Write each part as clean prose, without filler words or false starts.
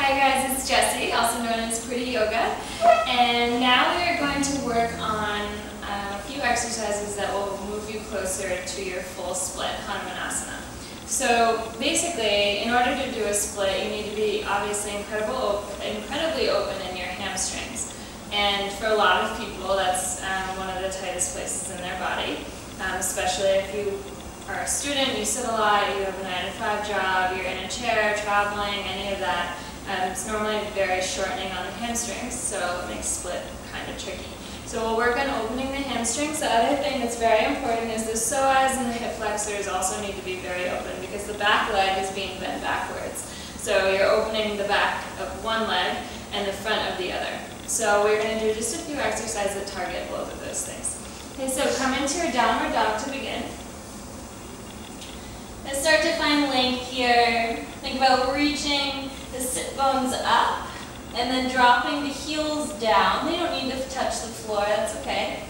Hi guys, it's Jessie, also known as Pretty Yoga, and now we are going to work on a few exercises that will move you closer to your full split Hanumanasa. So basically, in order to do a split, you need to be obviously incredibly open in your hamstrings. And for a lot of people, that's one of the tightest places in their body, especially if you are a student, you sit a lot, you have a 9-to-5 job, you're in a chair, traveling, any of that. It's normally very shortening on the hamstrings, so it makes split kind of tricky. So we'll work on opening the hamstrings. The other thing that's very important is the psoas and the hip flexors also need to be very open because the back leg is being bent backwards. So you're opening the back of one leg and the front of the other. So we're going to do just a few exercises that target both of those things. Okay, so come into your downward dog to begin. Let's start to find length here. Think about reaching the sit bones up and then dropping the heels down. They don't need to touch the floor, that's okay.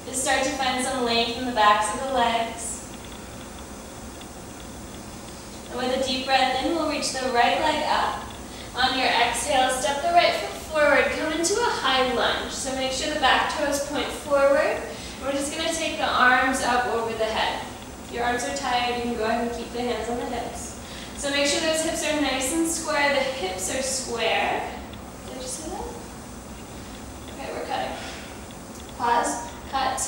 Just start to find some length in the backs of the legs. And with a deep breath in, we'll reach the right leg up. On your exhale, step the right foot forward, come into a high lunge. So make sure the back toes point forward. We're just going to take the arms up over the head. If your arms are tired, you can go ahead and keep the hands on the hips. So make sure those hips are nice and square. The hips are square. Did I just say that? Okay, we're cutting. Pause, cut.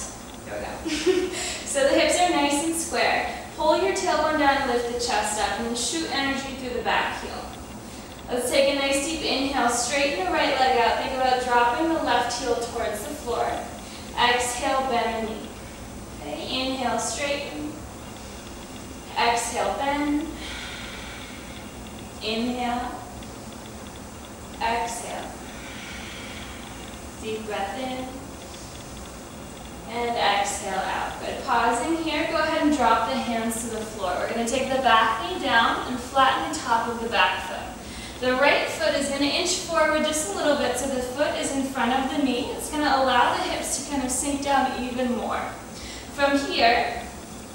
There we go. So the hips are nice and square. Pull your tailbone down and lift the chest up and then shoot energy through the back heel. Let's take a nice deep inhale. Straighten the right leg out. Think about dropping the left heel towards the floor. Exhale, bend the knee. Okay, inhale, straighten. Exhale, bend. Inhale. Exhale. Deep breath in. And exhale out. Good. Pausing here, go ahead and drop the hands to the floor. We're going to take the back knee down and flatten the top of the back foot. The right foot is going to inch forward just a little bit so the foot is in front of the knee. It's going to allow the hips to kind of sink down even more. From here,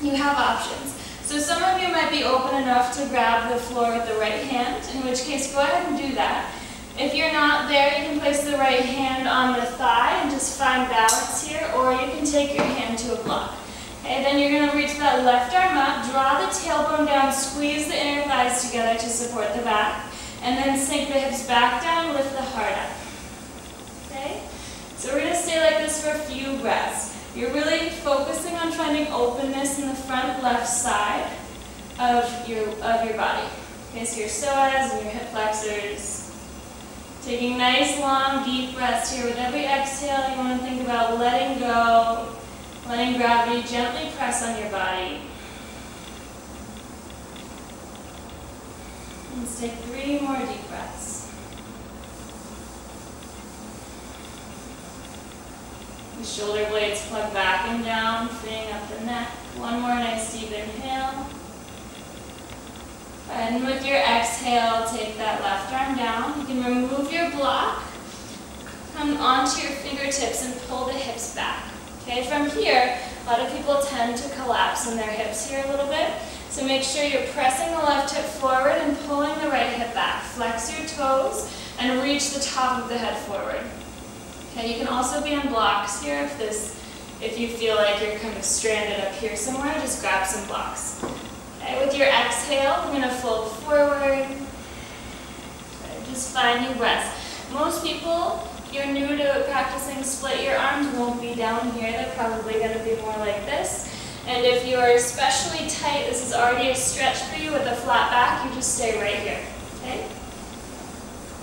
you have options. So some of you might be open enough to grab the floor with the right hand, in which case go ahead and do that. If you're not there, you can place the right hand on the thigh and just find balance here, or you can take your hand to a block. Okay, then you're going to reach that left arm up, draw the tailbone down, squeeze the inner thighs together to support the back, and then sink the hips back down, lift the heart up. Okay? So we're going to stay like this for a few breaths. You're really focusing on finding openness in the front left side of your body. Okay, so your psoas and your hip flexors. Taking nice, long, deep breaths here. With every exhale, you want to think about letting go, letting gravity gently press on your body. Let's take 3 more deep breaths. The shoulder blades plug back and down, freeing up the neck. One more nice deep inhale. And with your exhale, take that left arm down. You can remove your block, come onto your fingertips and pull the hips back. Okay, from here, a lot of people tend to collapse in their hips here a little bit. So make sure you're pressing the left hip forward and pulling the right hip back. Flex your toes and reach the top of the head forward. Okay, you can also be on blocks here if you feel like you're kind of stranded up here somewhere, just grab some blocks. Okay, with your exhale, we're going to fold forward. Okay, just finding rest. Most people, if you're new to practicing split, your arms won't be down here. They're probably going to be more like this. And if you are especially tight, this is already a stretch for you with a flat back, you just stay right here. Okay?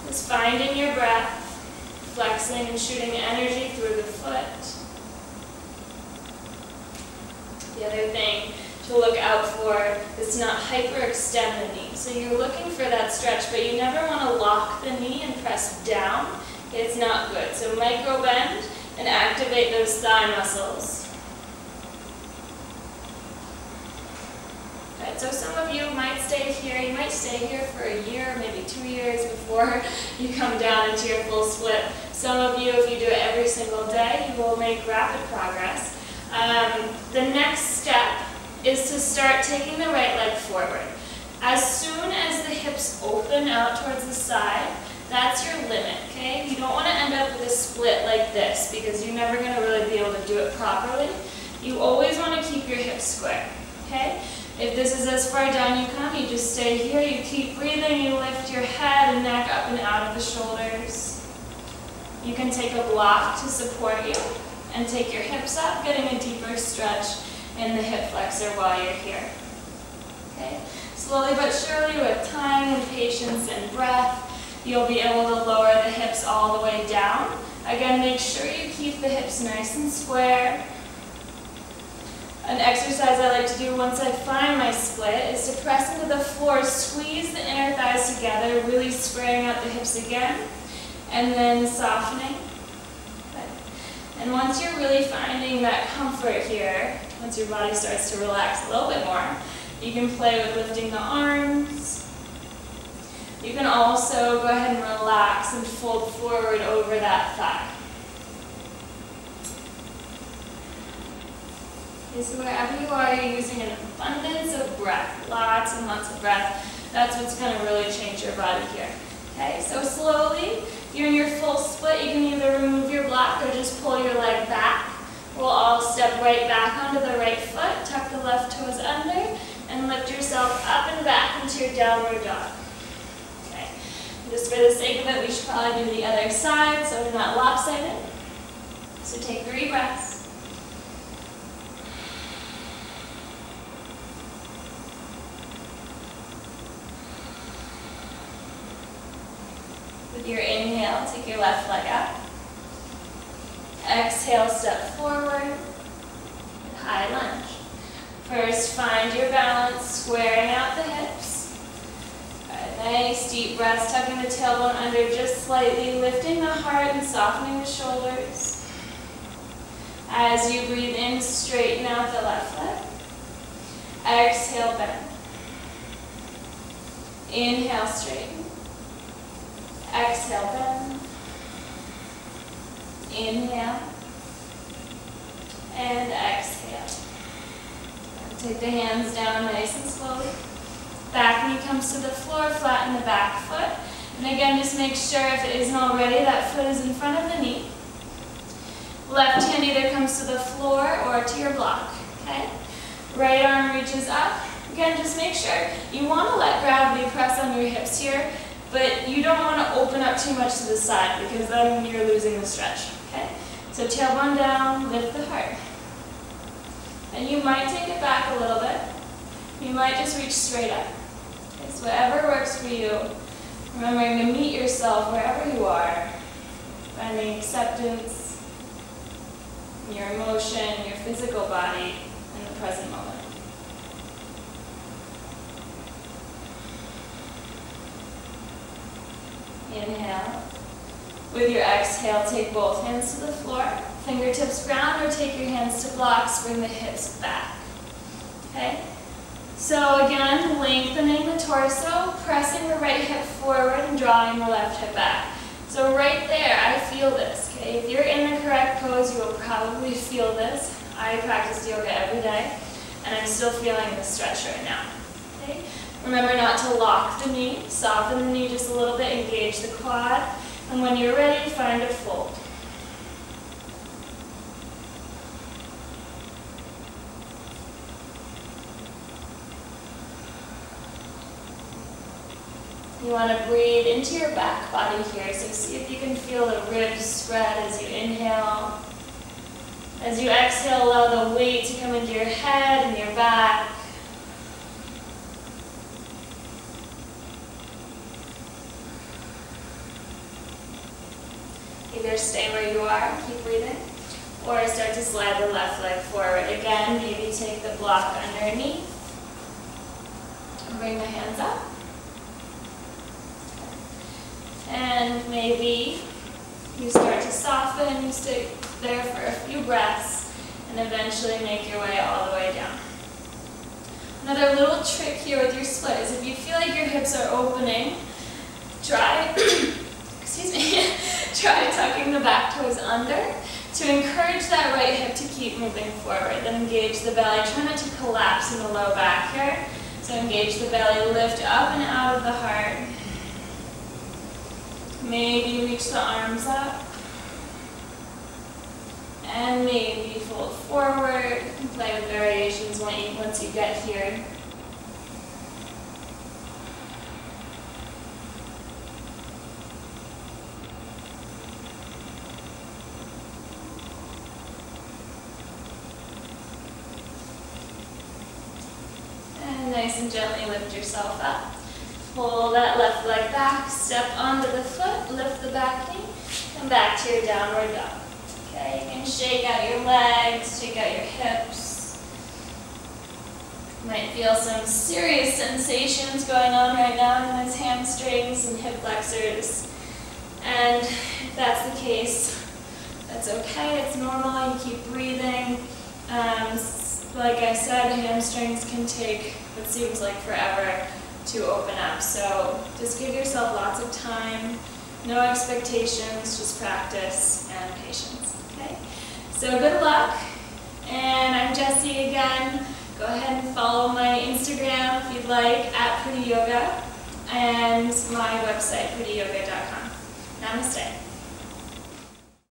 Just finding your breath. Flexing and shooting energy through the foot. The other thing to look out for is to not hyperextend the knee. So you're looking for that stretch, but you never want to lock the knee and press down. It's not good. So micro bend and activate those thigh muscles. Good. So some of you might stay here. You might stay here for a year, maybe 2 years before you come down into your full split. Some of you, if you do it every single day, you will make rapid progress. The next step is to start taking the right leg forward. As soon as the hips hips open out towards the side, that's your limit, okay? You don't want to end up with a split like this because you're never going to really be able to do it properly. You always want to keep your hips square, okay? If this is as far down you come, you just stay here, you keep breathing, you lift your head and neck up and out of the shoulders. You can take a block to support you and take your hips up, getting a deeper stretch in the hip flexor while you're here. Okay? Slowly but surely, with time and patience and breath, you'll be able to lower the hips all the way down. Again, make sure you keep the hips nice and square. An exercise I like to do once I find my split is to press into the floor, squeeze the inner thighs together, really squaring out the hips again, and then softening. Okay. And once you're really finding that comfort here, once your body starts to relax a little bit more, you can play with lifting the arms. You can also go ahead and relax and fold forward over that thigh. Okay, so wherever you are, you're using an abundance of breath, lots and lots of breath. That's what's going to really change your body here. Okay, so slowly, you're in your full split. You can either remove your block or just pull your leg back. We'll all step right back onto the right foot, tuck the left toes under, and lift yourself up and back into your downward dog. Okay, just for the sake of it, we should probably do the other side so we're not lopsided. So take 3 breaths. With your inhale, take your left leg up. Exhale, step forward. High lunge. First, find your balance, squaring out the hips. Nice deep breaths, tucking the tailbone under just slightly, lifting the heart and softening the shoulders. As you breathe in, straighten out the left leg. Exhale, bend. Inhale, straighten. Exhale, bend. Inhale. And exhale. Take the hands down nice and slowly. Back knee comes to the floor, flatten the back foot. And again, just make sure if it isn't already, that foot is in front of the knee. Left hand either comes to the floor or to your block, okay? Right arm reaches up. Again, just make sure you want to let gravity press on your hips here, but you don't want to open up too much to the side because then you're losing the stretch, okay? So tailbone down, lift the heart. And you might take it back a little bit. You might just reach straight up. Okay, so whatever works for you, remembering to meet yourself wherever you are, finding acceptance in your emotion, your physical body, in the present moment. Inhale. With your exhale, take both hands to the floor, fingertips ground, or take your hands to blocks, bring the hips back. Okay? So again, lengthening the torso, pressing the right hip forward and drawing the left hip back. So right there, I feel this. Okay? If you're in the correct pose, you will probably feel this. I practice yoga every day, and I'm still feeling the stretch right now. Okay? Remember not to lock the knee, soften the knee just a little bit, engage the quad, and when you're ready, find a fold. You want to breathe into your back body here, so see if you can feel the ribs spread as you inhale. As you exhale, allow the weight to come into your head and your back. Either stay where you are, keep breathing, or start to slide the left leg forward. Again, maybe take the block underneath. And bring the hands up. And maybe you start to soften, you stay there for a few breaths, and eventually make your way all the way down. Another little trick here with your split is if you feel like your hips are opening, try try tucking the back toes under to encourage that right hip to keep moving forward. Then engage the belly. Try not to collapse in the low back here. So engage the belly, lift up and out of the heart. Maybe reach the arms up. And maybe fold forward. Play with variations once you get here. And nice and gently lift yourself up. Pull that left leg back, step onto the foot, lift the back knee, come back to your downward dog. Okay, you can shake out your legs, shake out your hips. You might feel some serious sensations going on right now in those hamstrings and hip flexors. And if that's the case, that's okay, it's normal, you keep breathing. Like I said, hamstrings can take what seems like forever to open up. So just give yourself lots of time, no expectations, just practice and patience. Okay? So good luck. And I'm Jessie again. Go ahead and follow my Instagram if you'd like, @prettyyoga, and my website, prettyyoga.com. Namaste.